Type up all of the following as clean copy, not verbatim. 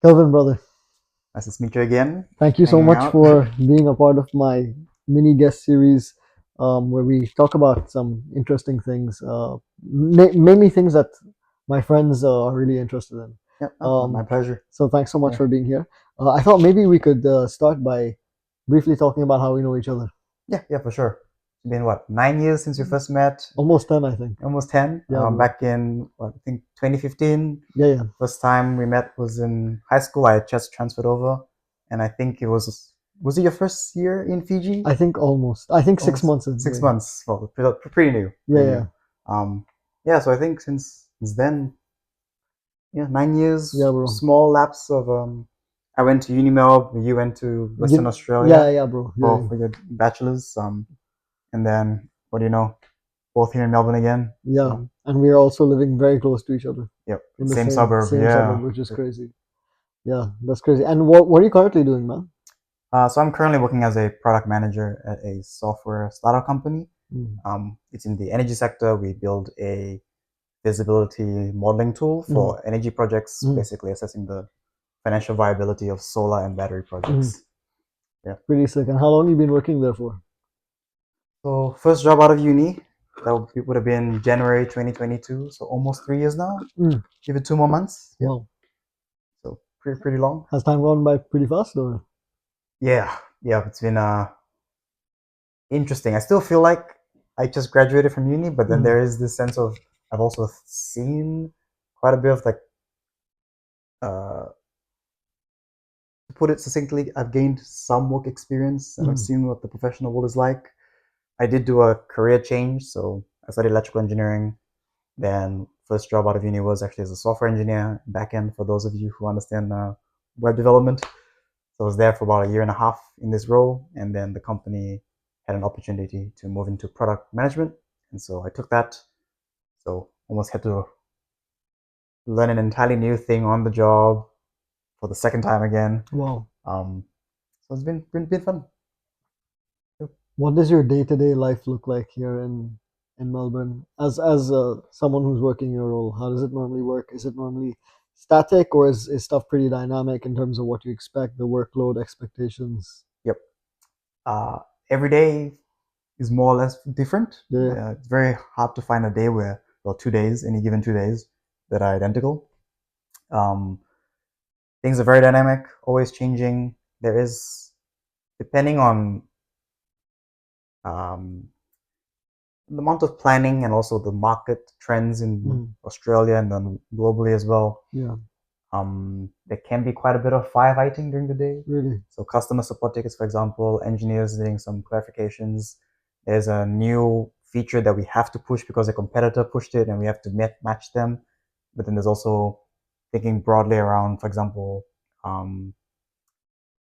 Kelvin, brother, Nice to meet you again. thank you so Hanging much out. for being a part of my mini guest series where we talk about some interesting things, mainly things that my friends are really interested in. Yep, my Um, pleasure. so thanks so much Yeah, for being here. I thought maybe we could start by briefly talking about how we know each other. yeah, for sure. It's been what, 9 years since we first met? Almost 10, I think. Almost 10. Yeah, bro. Back in what, I think 2015. Yeah, yeah. First time we met was in high school. I just transferred over, and I think it your first year in Fiji? I think almost. I think six Almost months in. six Yeah, months. Well, pretty new, yeah, pretty yeah. new. Yeah. So I think since then, yeah, 9 years. Yeah, bro. Small lapse of I went to Melbourne. You went to Western Yeah, Australia yeah, bro. Yeah, for yeah. your bachelor's. And then what do you know? Both here in Melbourne again. Yeah, So and we are also living very close to each other yep, in the same same suburb. same suburb, Yeah. which is crazy. Yeah, that's crazy. And what are you currently doing, man? So I'm currently working as a product manager at a software startup company. Mm. It's in the energy sector. We build a visibility modeling tool Mm. for energy projects, Mm. basically assessing the financial viability of solar and battery Mm. projects. Yeah. Pretty sick. And how long you been working there for? So first job out of uni, would have been January 2022. So almost 3 years now. Mm. Give it 2 more months. Yeah. Wow, So pretty long. has time gone by pretty fast, or? Yeah. It's been interesting. I still feel like I just graduated from uni, but then Mm. there is this sense of I've also seen quite a bit of like uh to put it succinctly, I've gained some work experience and I've Mm. seen what the professional world is like. I did do a career change, so I studied electrical engineering. Then first job out of uni was actually as a software engineer, backend for those of you who understand web development. So I was there for about a year and a half in this role, and then the company had an opportunity to move into product management, and so I took that. So almost had to learn an entirely new thing on the job for the second time again. Wow. Um, so it's been fun. What does your day-to-day life look like here in Melbourne? As someone who's working your role, how does it normally work? Is it normally static, or is stuff pretty dynamic in terms of what you expect, the workload expectations? Yep. Uh, every day is more or less different. Yeah. It's very hard to find a day where, well, 2 days, any given 2 days, that are identical. Um, things are very dynamic, always changing. There is, depending on um, the amount of planning and also the market trends in Mm. Australia and then globally as well. Yeah. There can be quite a bit of firefighting during the day. Really. So customer support tickets, for example, engineers needing some clarifications. There's a new feature that we have to push because a competitor pushed it and we have to match them. But then there's also thinking broadly around, for example, um,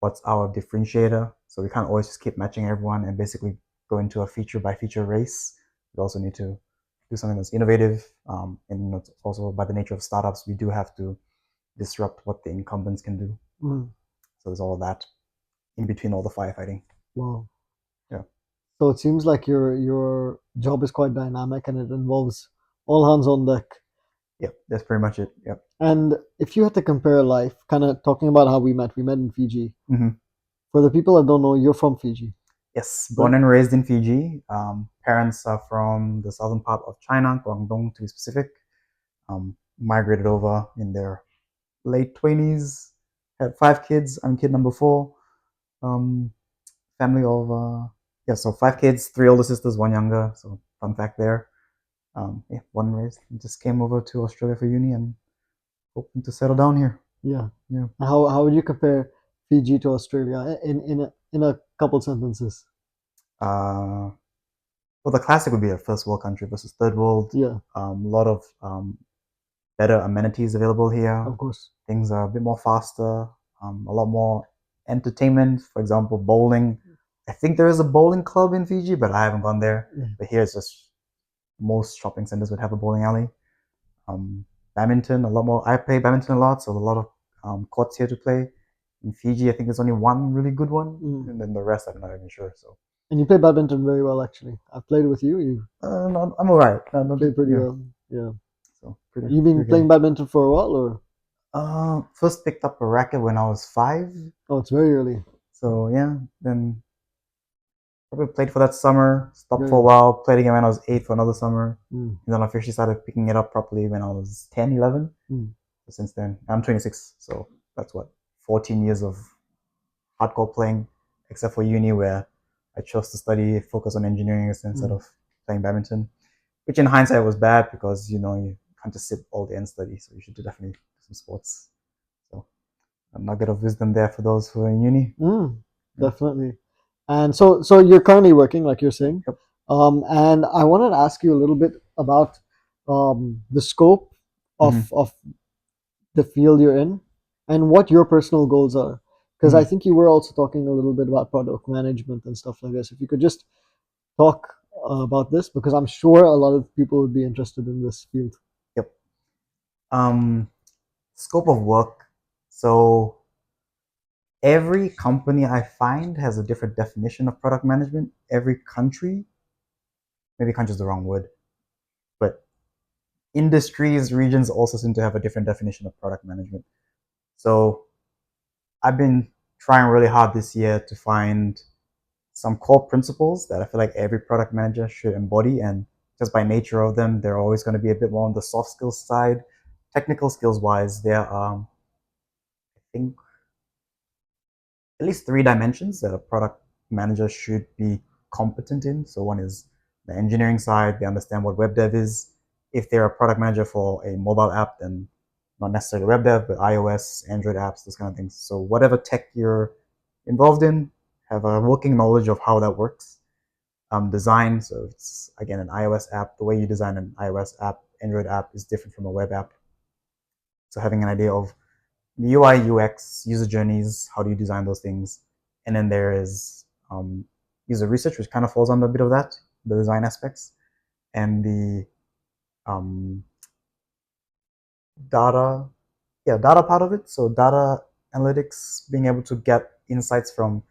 what's our differentiator? So we can't always just keep matching everyone and basically go into a feature by feature race. We also need to do something that's innovative. And also by the nature of startups, we do have to disrupt what the incumbents can do. Mm. So there's all of that in between all the firefighting. Wow. Yeah. So it seems like your job is quite dynamic and it involves all hands on deck. Yep. That's pretty much it. Yep. And if you had to compare life, kind of talking about how we met in Fiji. Mm-hmm. For the people that don't know, you're from Fiji, Yes. right? Born and raised in Fiji. Parents are from the southern part of China, Guangdong to be specific. Migrated over in their late 20s. Had 5 kids. I'm kid number 4. Um, family of yeah, so 5 kids, 3 older sisters, 1 younger. So fun fact there. Yeah, born and raised. Just came over to Australia for uni and hoping to settle down here. Yeah. Yeah. How would you compare Fiji to Australia in a couple sentences? Uh, well, the classic would be a first world country versus third world. Yeah, A lot of better amenities available here. of course. Things are a bit more faster. A lot more entertainment. For example, bowling. I think there is a bowling club in Fiji, but I haven't gone there. Yeah. But here it's just most shopping centers would have a bowling alley. Um, badminton, a lot more. I play badminton a lot, so a lot of courts here to play. In Fiji, I think there's only one really good one, Mm. and then the rest I'm not even sure. So And you play badminton very well, actually. I've played with you. You no, I'm alright. No, play pretty yeah. well. Yeah. So pretty You've been pretty good. playing badminton for a while, or? First picked up a racket when I was 5. Oh, it's very early. So yeah, then probably played for that summer, stopped Yeah, for a yeah. while, played again when I was 8 for another summer, Mm, and then officially started picking it up properly when I was 10, 11. mm, So since then, I'm 26, so that's what, 14 years of hardcore playing, except for uni where I chose to study, focus on engineering instead mm, of playing badminton, which in hindsight was bad because, you can't just sit all day and study, so you should definitely do some sports. So a nugget of wisdom there for those who are in uni. mm, Yeah. definitely. And so you're currently working, like you're saying. Yep. And I wanted to ask you a little bit about the scope Mm-hmm. of the field you're in and what your personal goals are. Because I Mm-hmm. think you were also talking a little bit about product management and stuff like this. If you could just talk about this, because I'm sure a lot of people would be interested in this field. Yep. Um, Scope of work. So every company I find has a different definition of product management. Every country, maybe country is the wrong word, but industries, regions also seem to have a different definition of product management. So I've been trying really hard this year to find some core principles that I feel like every product manager should embody. And just by nature of them, they're always going to be a bit more on the soft skills side. Technical skills wise, there are, I think, at least 3 dimensions that a product manager should be competent in. So one is the engineering side, they understand what web dev is. If they're a product manager for a mobile app, then not necessarily web dev, but iOS, Android apps, those kind of things. So whatever tech you're involved in, have a working knowledge of how that works. Design, so it's again an iOS app. The way you design an iOS app, Android app is different from a web app. So having an idea of the UI, UX, user journeys, how do you design those things? And then there is user research, which kind of falls under a bit of that, the design aspects, and the um, data, yeah, data part of it. So data analytics, being able to get insights from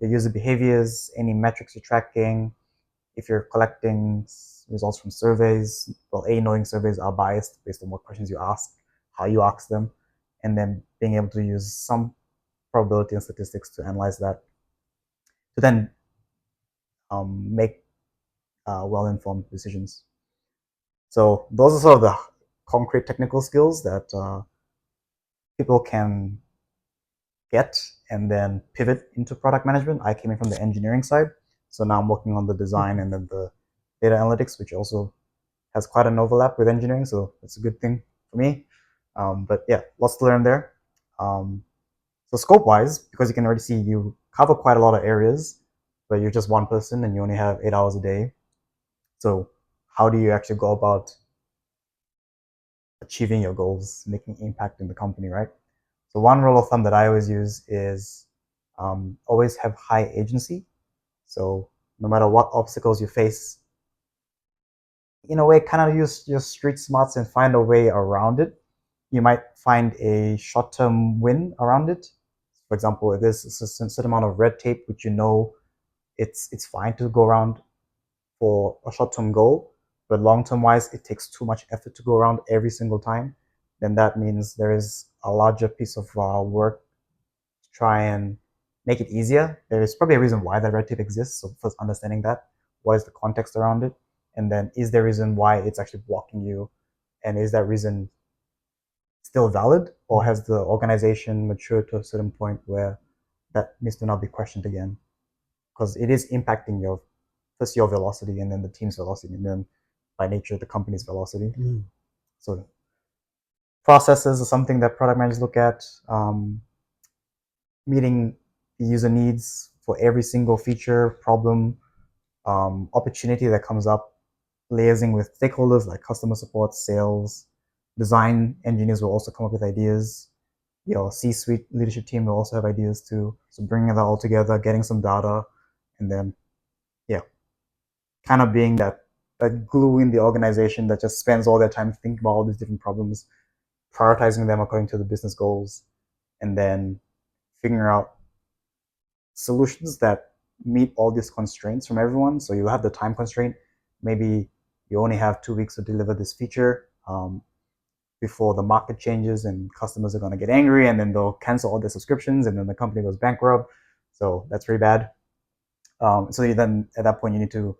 your user behaviors, any metrics you're tracking, if you're collecting results from surveys, well, knowing surveys are biased based on what questions you ask, how you ask them, and then being able to use some probability and statistics to analyze that, to then make well-informed decisions. So those are sort of the concrete technical skills that people can get and then pivot into product management. I came in from the engineering side, so now I'm working on the design and then the data analytics, which also has quite an overlap with engineering, so it's a good thing for me. But yeah, lots to learn there. Um, so scope wise, because you can already see you cover quite a lot of areas, but you're just one person and you only have 8 hours a day. So how do you actually go about achieving your goals, making impact in the company, right? So one rule of thumb that I always use is always have high agency. So no matter what obstacles you face, in a way, kind of use your street smarts and find a way around it. You might find a short-term win around it. For example, if there's a certain amount of red tape, which it's fine to go around for a short-term goal, but long-term wise, it takes too much effort to go around every single time. Then that means there is a larger piece of work to try and make it easier. There is probably a reason why that red tape exists. So first understanding that, what is the context around it, and then is there a reason why it's actually blocking you, and is that reason still valid, or has the organization matured to a certain point where that needs to not be questioned again? Because it is impacting your first your velocity and then the team's velocity and then by nature the company's velocity. Mm, So processes are something that product managers look at, meeting the user needs for every single feature, problem, opportunity that comes up, liaising with stakeholders like customer support, sales, design engineers will also come up with ideas. Your C-suite leadership team will also have ideas too. So bringing that all together, getting some data, and then yeah, kind of being that glue in the organization that just spends all their time thinking about all these different problems, prioritizing them according to the business goals, and then figuring out solutions that meet all these constraints from everyone. So you have the time constraint. Maybe you only have 2 weeks to deliver this feature. before the market changes and customers are going to get angry and then they'll cancel all their subscriptions and then the company goes bankrupt. So that's pretty bad. So then at that point you need to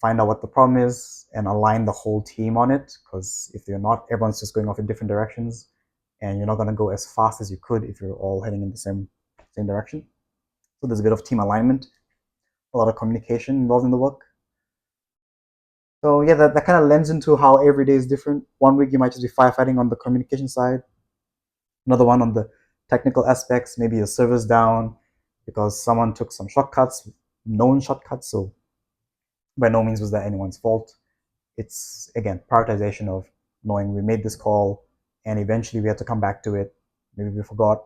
find out what the problem is and align the whole team on it, because if you're not, everyone's just going off in different directions and you're not going to go as fast as you could if you're all heading in the same direction. So there's a bit of team alignment, a lot of communication involved in the work. So yeah, that kind of lends into how every day is different. One week you might just be firefighting on the communication side, another one on the technical aspects. Maybe your server's down because someone took some shortcuts, known shortcuts. So by no means was that anyone's fault. It's again prioritization of knowing we made this call and eventually we had to come back to it. Maybe we forgot,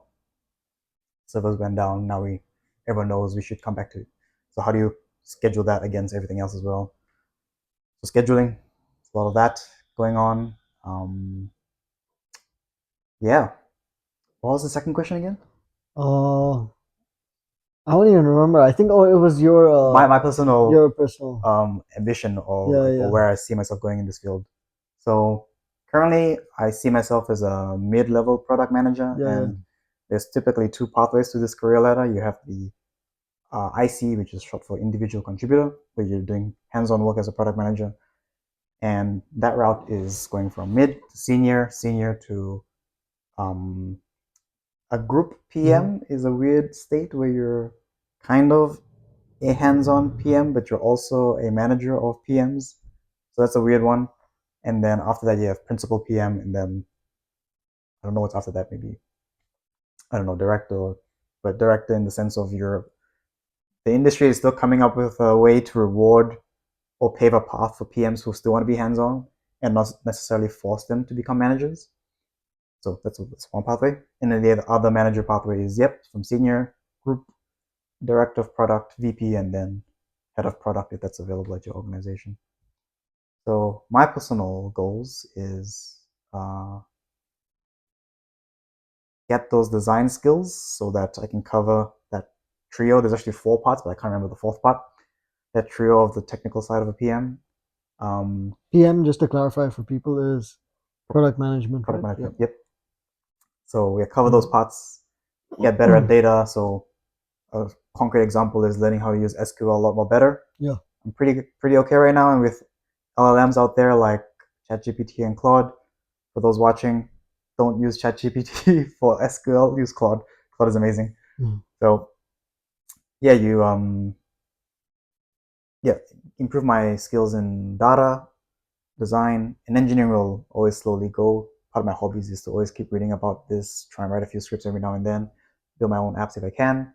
servers went down. Now everyone knows we should come back to it. So how do you schedule that against everything else as well? So scheduling, a lot of that going on. Yeah. What was the second question again? Uh, I don't even remember. I think it was My personal your personal. ambition or Yeah, like or yeah, where I see myself going in this field. So currently, I see myself as a mid-level product manager, yeah, yeah. and there's typically two pathways to this career ladder. You have the IC, which is short for individual contributor, where you're doing hands-on work as a product manager, and that route is going from mid to senior, senior to um, a group Hmm. PM is a weird state where you're kind of a hands-on PM, but you're also a manager of PMs. So that's a weird one. And then after that, you have principal PM, and then I don't know what's after that. Maybe I don't know director, but director in the sense of the industry is still coming up with a way to reward or pave a path for PMs who still want to be hands-on and not necessarily force them to become managers. So that's one pathway. And then the other manager pathway is from senior group director of product, VP, and then head of product if that's available at your organization. So my personal goals is get those design skills so that I can cover that trio. There's actually four parts, but I can't remember the fourth part. That trio of the technical side of a PM, PM, just to clarify for people, is product management, product right? Yep. management. Yep. So we cover those Mm. parts, get better at data. So a concrete example is learning how to use SQL a lot more better. Yeah. I'm pretty okay right now, and with LLMs out there like ChatGPT and Claude. For those watching, don't use ChatGPT for SQL. Use Claude. Claude is amazing. Mm. So yeah, yeah, improve my skills in data, design, and engineering will always slowly go. Part of my hobbies is to always keep reading about this, try and write a few scripts every now and then, build my own apps if I can.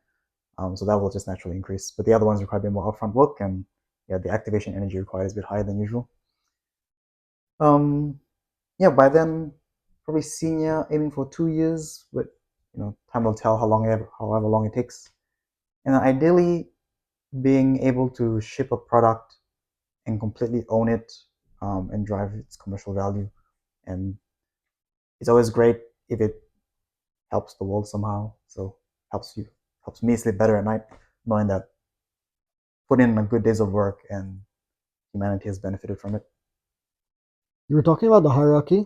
So that will just naturally increase. But the other ones require a bit more upfront work, and yeah, the activation energy required is a bit higher than usual. Um, yeah, by then, probably senior, aiming for 2 years, but time will tell however long it takes. And ideally, being able to ship a product and completely own it, and drive its commercial value. And it's always great if it helps the world somehow. So helps me sleep better at night, knowing that put in a good days of work and humanity has benefited from it. You were talking about the hierarchy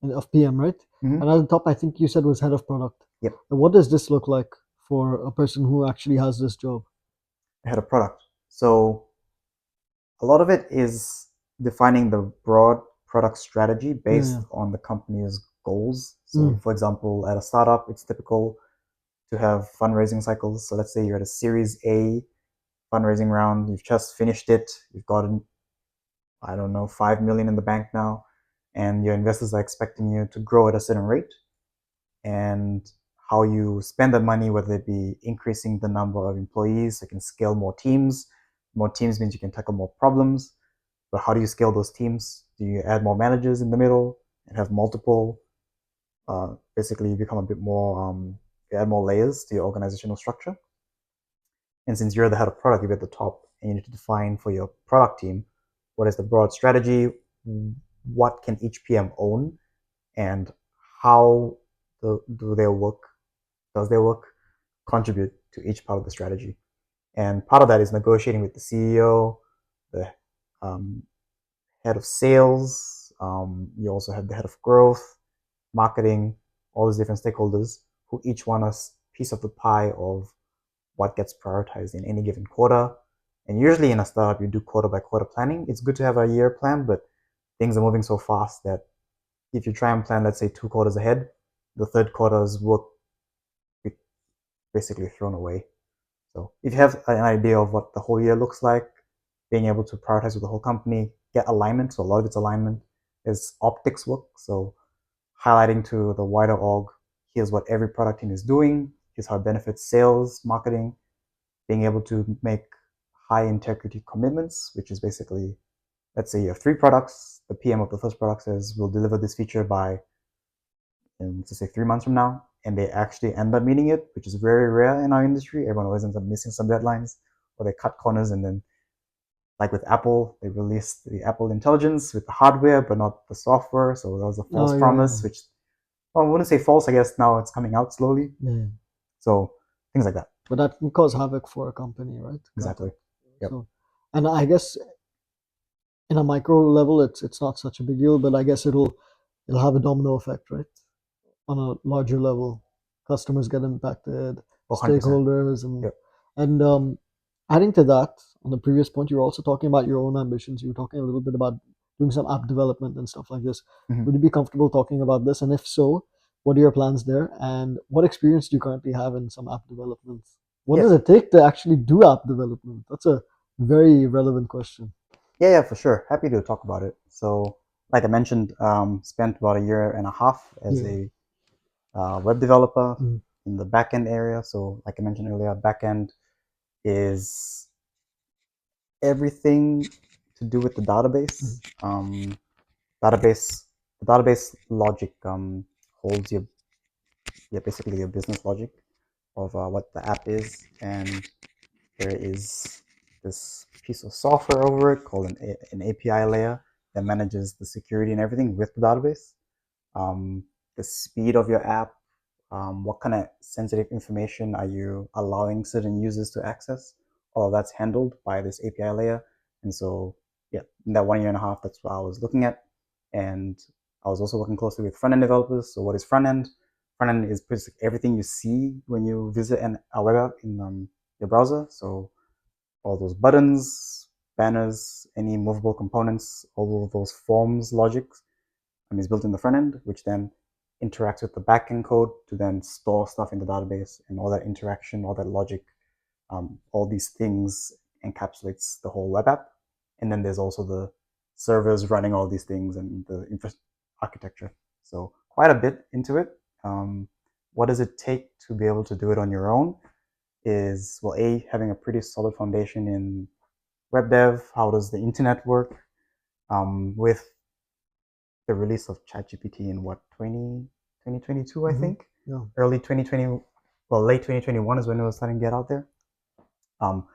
of PM, right? Mm-hmm. And at the top, I think you said was head of product. Yep, And what does this look like for a person who actually has this job? I had a product. So a lot of it is defining the broad product strategy Yeah, based yeah. on the company's goals. So, Mm. for example, at a startup, it's typical to have fundraising cycles. So, let's say you're at a Series A fundraising round, you've just finished it, you've gotten, I don't know, 5 million in the bank now, and your investors are expecting you to grow at a certain rate. And how you spend the money, whether it be increasing the number of employees, so you can scale more teams. More teams means you can tackle more problems. But how do you scale those teams? Do you add more managers in the middle and have multiple? Basically, you become a bit more, you add more layers to your organizational structure. And since you're the head of product, you're at the top, and you need to define for your product team what is the broad strategy, what can each PM own, and how do their work, does their work contribute to each part of the strategy. And part of that is negotiating with the CEO, the um, head of sales, You also have the head of growth, marketing, all these different stakeholders who each want a piece of the pie of what gets prioritized in any given quarter. And usually in a startup, you do quarter by quarter planning. It's good to have a year plan, but things are moving so fast that if you try and plan, let's say 2 quarters ahead, the third quarter's work be basically thrown away. So if you have an idea of what the whole year looks like, being able to prioritize with the whole company, get alignment. So a lot of it's alignment is optics work. So highlighting to the wider org, here's what every product team is doing, here's how it benefits sales, marketing, being able to make high integrity commitments, which is basically, let's say you have 3 products, the PM of the first product says, we'll deliver this feature by, let's say 3 months from now, and they actually end up meeting it, which is very rare in our industry. Everyone always ends up missing some deadlines, or they cut corners, and then, like with Apple, they released the Apple Intelligence with the hardware, but not the software, so that was a false Oh yeah, promise, yeah, which, well, I wouldn't say false, I guess now it's coming out slowly. yeah. So things like that. But that can cause havoc for a company, right? Exactly. Yep. So, and I guess in a micro level, it's not such a big deal, but I guess it'll have a domino effect, right? On a larger level, customers get impacted, 100%. stakeholders, Yep. and adding to that, on the previous point, you were also talking about your own ambitions. You were talking a little bit about doing some app development and stuff like this. Mm-hmm. Would you be comfortable talking about this? And if so, what are your plans there? And what experience do you currently have in some app development? What Yeah. does it take to actually do app development? That's a very relevant question. Yeah, for sure. Happy to talk about it. So, like I mentioned, spent about a year and a half as Yeah. a web developer Mm-hmm. in the backend area. So, like I mentioned earlier, backend is everything to do with the database. Database, the database logic holds your, yeah, basically your business logic of what the app is, and there is this piece of software over it called an API layer that manages the security and everything with the database. Um, the speed of your app, what kind of sensitive information are you allowing certain users to access? All of that's handled by this API layer. And so, yeah, in that 1 year and a half, that's what I was looking at. And I was also working closely with front end developers. So, what is front end? Front end is basically everything you see when you visit a web app in your browser. So, all those buttons, banners, any movable components, all of those forms logics is built in the front end, which then interacts with the backend code to then store stuff in the database, and all that interaction, all that logic, all these things encapsulates the whole web app. And then there's also the servers running all these things and the architecture. So quite a bit into it. What does it take to be able to do it on your own? Is, well, having a pretty solid foundation in web dev. How does the internet work? With the release of ChatGPT in what, 2022, I Mm-hmm. think. Yeah. Early 2020, well, late 2021 is when it was starting to get out there. Um,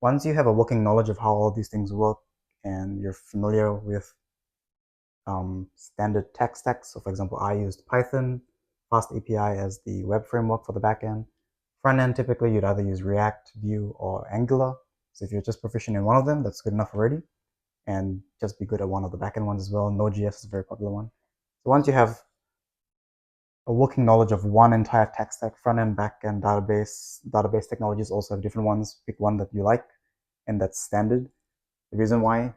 Once you have a working knowledge of how all these things work and you're familiar with standard tech stacks, so for example, I used Python, Fast API as the web framework for the backend. Front end, typically, you'd either use React, Vue, or Angular. So if you're just proficient in one of them, that's good enough already. And just be good at one of the backend ones as well. Node.js is a very popular one. So once you have a working knowledge of one entire tech stack, front end, back end, database technologies also have different ones. Pick one that you like, and that's standard. The reason why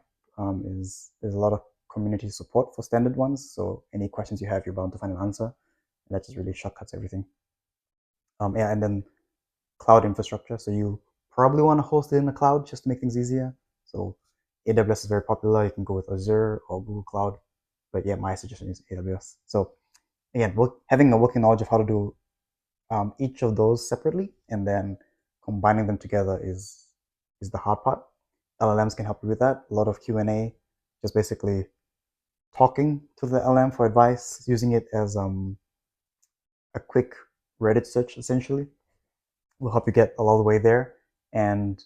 is there's a lot of community support for standard ones. So any questions you have, you're bound to find an answer. And that just really shortcuts everything. Yeah, and then cloud infrastructure. So you probably want to host it in the cloud just to make things easier. So AWS is very popular. You can go with Azure or Google Cloud. But yeah, my suggestion is AWS. So again, having a working knowledge of how to do each of those separately and then combining them together is the hard part. LLMs can help you with that. A lot of Q&A, just basically talking to the LLM for advice, using it as a quick Reddit search essentially will help you get a lot of the way there. And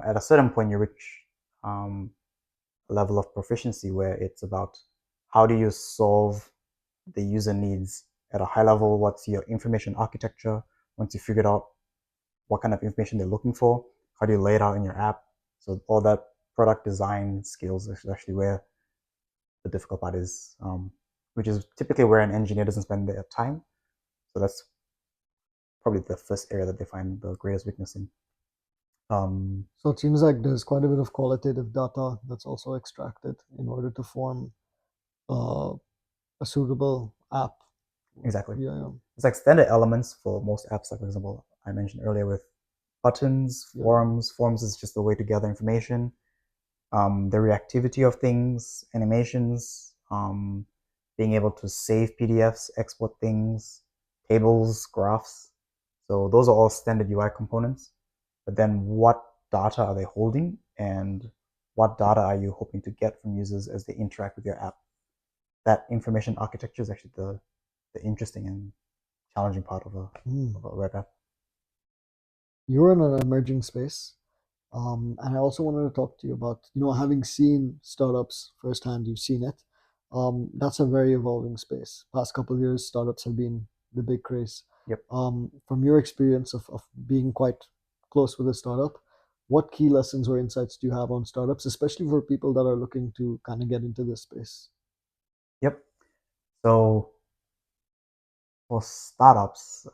at a certain point, you reach um, a level of proficiency where it's about how do you solve the user needs at a high level. What's your information architecture? Once you figured out what kind of information they're looking for, how do you lay it out in your app? So all that product design skills is actually where the difficult part is, which is typically where an engineer doesn't spend their time. So that's probably the first area that they find the greatest weakness in. So it seems like there's quite a bit of qualitative data that's also extracted in order to form uh, a suitable app. Exactly. Yeah, yeah, It's like standard elements for most apps. Like, for example, I mentioned earlier with buttons, yeah. forms. Forms is just a way to gather information. The reactivity of things, animations, being able to save PDFs, export things, tables, graphs. So those are all standard UI components. But then what data are they holding, and what data are you hoping to get from users as they interact with your app? That information architecture is actually the interesting and challenging part of Mm. a web app. You're in an emerging space. And I also wanted to talk to you about, having seen startups firsthand, you've seen it. That's a very evolving space. Past couple of years, startups have been the big craze. Yep. From your experience of being quite close with a startup, what key lessons or insights do you have on startups, especially for people that are looking to kind of get into this space? Yep. So for startups,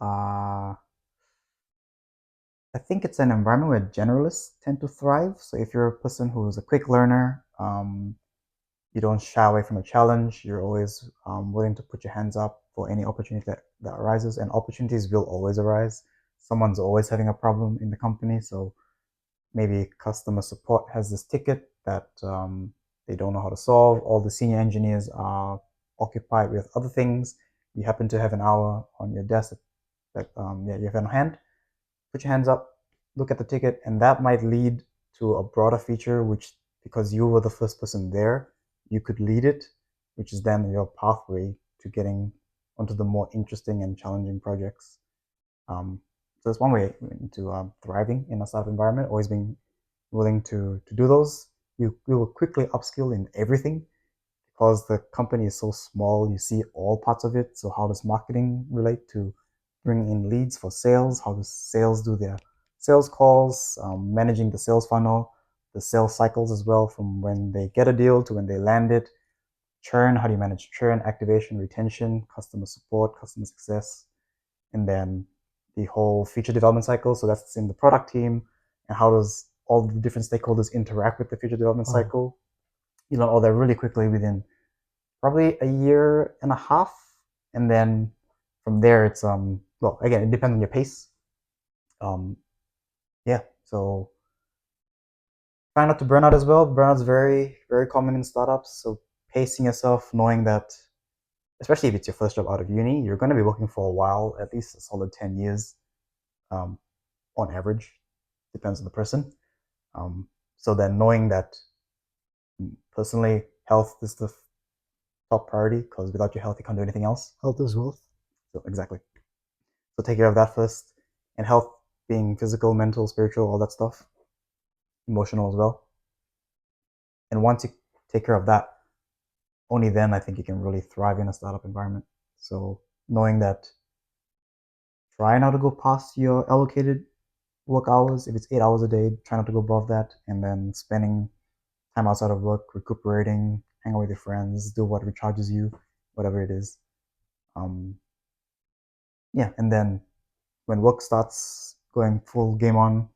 I think it's an environment where generalists tend to thrive. So if you're a person who's a quick learner, you don't shy away from a challenge. You're always willing to put your hands up for any opportunity that arises, and opportunities will always arise. Someone's always having a problem in the company. So maybe customer support has this ticket that they don't know how to solve. All the senior engineers are occupied with other things. You happen to have an hour on your desk that yeah, you have on hand. Put your hands up, look at the ticket, and that might lead to a broader feature, which, because you were the first person there, you could lead it, which is then your pathway to getting onto the more interesting and challenging projects. So it's one way into thriving in a startup environment, always being willing to do those. You will quickly upskill in everything because the company is so small. You see all parts of it. So how does marketing relate to bringing in leads for sales? How does sales do their sales calls? Managing the sales funnel, the sales cycles as well, from when they get a deal to when they land it. Churn, how do you manage churn, activation, retention, customer support, customer success, and then the whole feature development cycle. So that's in the product team, and how does all the different stakeholders interact with the feature development Oh, cycle. You learn all that really quickly within probably a year and a half, and then from there it's well, again, it depends on your pace. Um, yeah, so try not to burn out as well. Burnout's very common in startups. So pacing yourself, knowing that, especially if it's your first job out of uni, you're going to be working for a while, at least a solid 10 years, um, on average. Depends on the person. Um, so then knowing that, personally, health is the top priority, because without your health, you can't do anything else. health is wealth. So exactly. So take care of that first. And health being physical, mental, spiritual, all that stuff, emotional as well. And once you take care of that, only then I think you can really thrive in a startup environment. So knowing that, try not to go past your allocated work hours. If it's 8 hours a day, try not to go above that. And then spending time outside of work, recuperating, hang out with your friends, do what recharges you, whatever it is. Um, yeah, and then when work starts going full game on,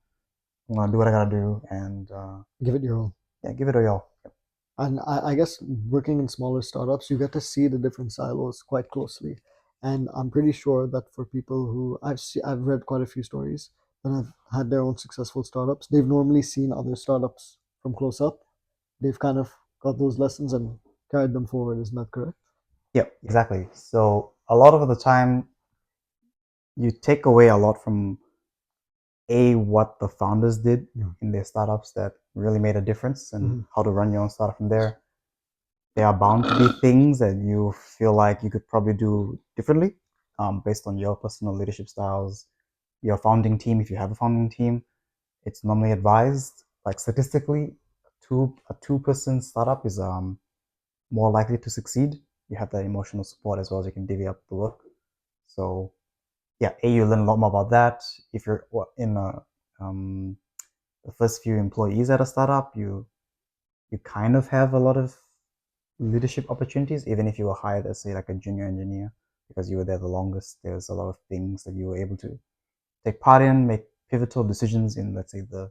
I'm gonna do what I gotta do, and Give it your all. yeah, give it a go. And I guess working in smaller startups, you get to see the different silos quite closely. And I'm pretty sure that for people who I've read quite a few stories that have had their own successful startups. They've normally seen other startups from close up. They've kind of got those lessons and carried them forward. Isn't that correct? Yep, exactly. So a lot of the time, you take away a lot from what the founders did Yeah. in their startups that really made a difference, and Hmm. how to run your own startup from there. There are bound to be things that you feel like you could probably do differently, based on your personal leadership styles, your founding team. If you have a founding team, it's normally advised, like statistically, a two-person startup is more likely to succeed. You have that emotional support as well as you can divvy up the work. So yeah, you learn a lot more about that. If you're in the first few employees at a startup, you kind of have a lot of leadership opportunities, even if you were hired as, say, like a junior engineer, because you were there the longest. There's a lot of things that you were able to take part in, make pivotal decisions in, let's say, the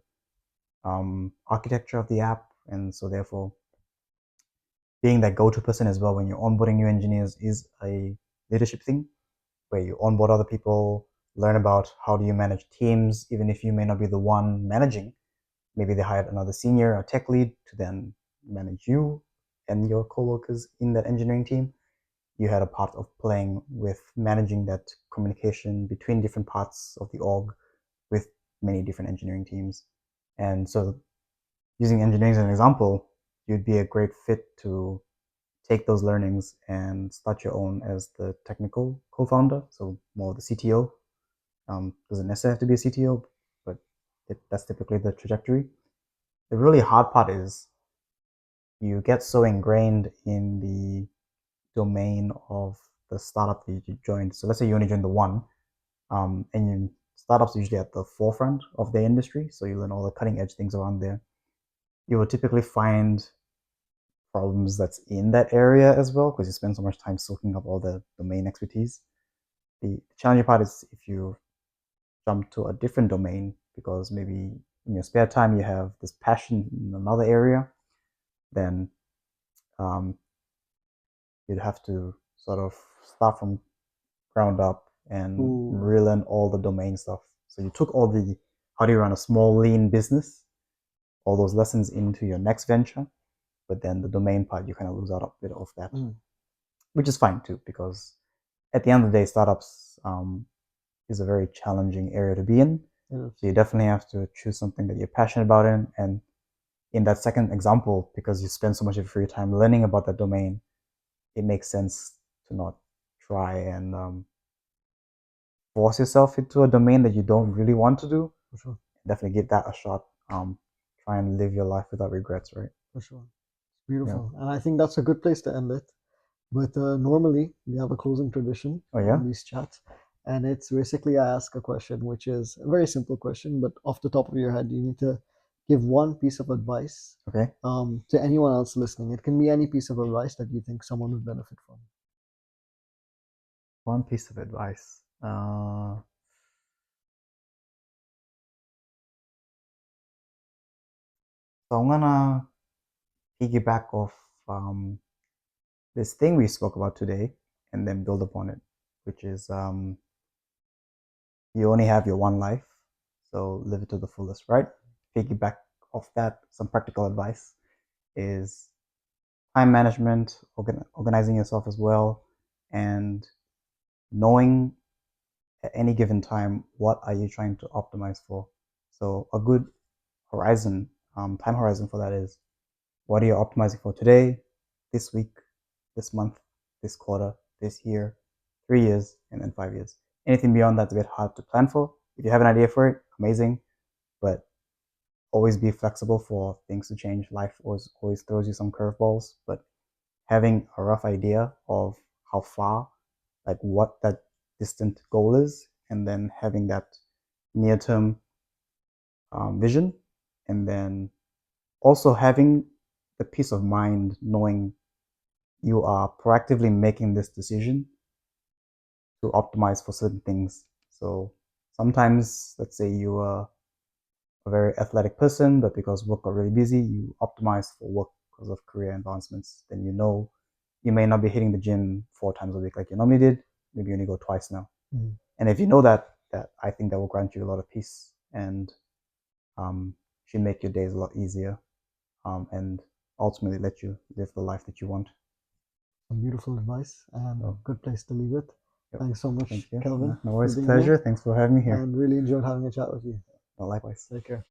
architecture of the app. And so, therefore, being that go to person as well when you're onboarding new engineers is a leadership thing where you onboard other people, learn about how do you manage teams, even if you may not be the one managing. Maybe they hired another senior or tech lead to then manage you and your coworkers in that engineering team. You had a part of playing with managing that communication between different parts of the org with many different engineering teams. And so, using engineering as an example, you'd be a great fit to take those learnings and start your own as the technical co-founder, so more the CTO. Doesn't necessarily have to be a CTO, but that's typically the trajectory. The really hard part is you get so ingrained in the domain of the startup that you joined. So let's say you only joined the one, and startups are usually at the forefront of their industry, so you learn all the cutting edge things around there. You will typically find problems that's in that area as well because you spend so much time soaking up all the domain expertise. The challenging part is if you jump to a different domain because maybe in your spare time you have this passion in another area, then um, you'd have to sort of start from ground up and Ooh. relearn all the domain stuff. So you took all the how do you run a small lean business, all those lessons into your next venture, but then the domain part you kind of lose out a bit of that, which is fine too because at the end of the day, startups is a very challenging area to be in. Yeah. So you definitely have to choose something that you're passionate about and in that second example, because you spend so much of your free time learning about that domain, it makes sense to not try and force yourself into a domain that you don't really want to do. For sure. Definitely give that a shot. Try and live your life without regrets, right? For sure. It's Yeah. beautiful. And I think that's a good place to end it. But normally we have a closing tradition Oh yeah. on these chats. And it's basically I ask a question, which is a very simple question, but off the top of your head, you need to give one piece of advice Okay. to anyone else listening. It can be any piece of advice that you think someone would benefit from. One piece of advice. So I'm gonna piggyback off this thing we spoke about today and then build upon it, which is you only have your one life, so live it to the fullest, right? Piggyback off that, some practical advice is time management, organizing yourself as well, and knowing at any given time what are you trying to optimize for. So a good horizon, time horizon for that is what are you optimizing for today, this week, this month, this quarter, this year, 3 years, and then 5 years. Anything beyond that's a bit hard to plan for. If you have an idea for it, amazing, but always be flexible for things to change. Life always throws you some curveballs, but having a rough idea of how far, like what that distant goal is, and then having that near term vision, and then also having the peace of mind knowing you are proactively making this decision to optimize for certain things. So sometimes, let's say you are a very athletic person, but because work got really busy, you optimize for work because of career advancements. Then you know you may not be hitting the gym 4 times a week like you normally did. Maybe you only go twice now. Mm-hmm. And if you know that, I think that will grant you a lot of peace and should make your days a lot easier and ultimately let you live the life that you want. Some beautiful advice and So, good place to leave it. yep. Thanks so Thank much, you. Kelvin, No for worries, being here pleasure. Thanks for having me here. and really enjoyed having a chat with you. Likewise. Take care.